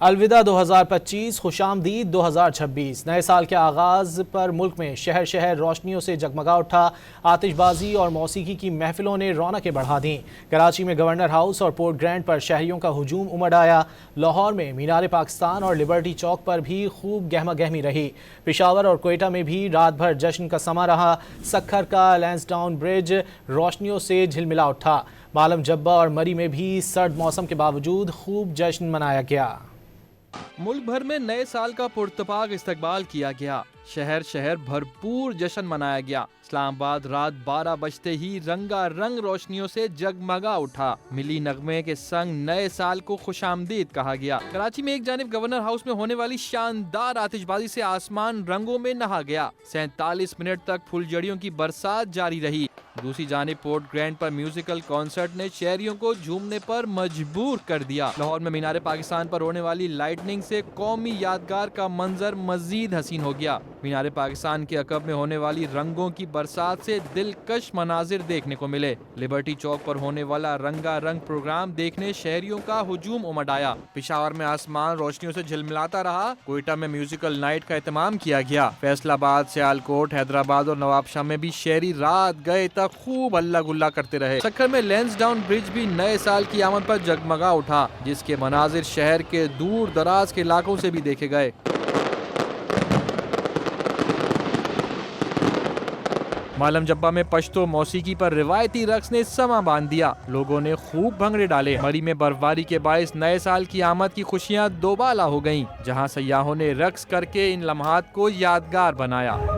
الوداع 2025 خوش آمدید 2026 نئے سال کے آغاز پر ملک میں شہر شہر روشنیوں سے جگمگا اٹھا۔ آتش بازی اور موسیقی کی محفلوں نے رونقیں بڑھا دیں۔ کراچی میں گورنر ہاؤس اور پورٹ گرینڈ پر شہریوں کا ہجوم امڑ آیا۔ لاہور میں مینار پاکستان اور لبرٹی چوک پر بھی خوب گہما گہمی رہی۔ پشاور اور کوئٹہ میں بھی رات بھر جشن کا سما رہا۔ سکھر کا لینسڈاؤن برج روشنیوں سے جھلملا اٹھا۔ معلم جبہ اور مری میں بھی سرد موسم کے باوجود خوب جشن منایا گیا۔ ملک بھر میں نئے سال کا پرتپاک استقبال کیا گیا۔ شہر شہر بھرپور جشن منایا گیا۔ اسلام آباد رات 12 بجتے ہی رنگا رنگ روشنیوں سے جگمگا اٹھا۔ ملی نغمے کے سنگ نئے سال کو خوش آمدید کہا گیا۔ کراچی میں ایک جانب گورنر ہاؤس میں ہونے والی شاندار آتش بازی سے آسمان رنگوں میں نہا گیا۔ 47 منٹ تک پھل جھڑیوں کی برسات جاری رہی۔ دوسری جانب پورٹ گرینڈ پر میوزیکل کانسرٹ نے شہریوں کو جھومنے پر مجبور کر دیا۔ لاہور میں مینار پاکستان پر ہونے والی لائٹننگ سے قومی یادگار کا منظر مزید حسین ہو گیا۔ مینار پاکستان کے عقب میں ہونے والی رنگوں کی برسات سے دلکش مناظر دیکھنے کو ملے۔ لبرٹی چوک پر ہونے والا رنگا رنگ پروگرام دیکھنے شہریوں کا ہجوم امڑ آیا۔ پشاور میں آسمان روشنیوں سے جھلملاتا رہا۔ کوئٹہ میں میوزیکل نائٹ کا اہتمام کیا گیا۔ فیصل آباد، سیالکوٹ، حیدرآباد اور نواب شاہ میں بھی شہری رات گئے تک خوب ہلہ گلا کرتے رہے۔ سکھر میں لینسڈاؤن برج بھی نئے سال کی آمد پر جگمگا اٹھا، جس کے مناظر شہر کے دور دراز کے علاقوں سے بھی دیکھے گئے۔ معلم جبہ میں پشتو موسیقی پر روایتی رقص نے سما باندھ دیا۔ لوگوں نے خوب بھنگڑے ڈالے۔ مری میں برف باری کے باعث نئے سال کی آمد کی خوشیاں دوبالا ہو گئیں، جہاں سیاحوں نے رقص کر کے ان لمحات کو یادگار بنایا۔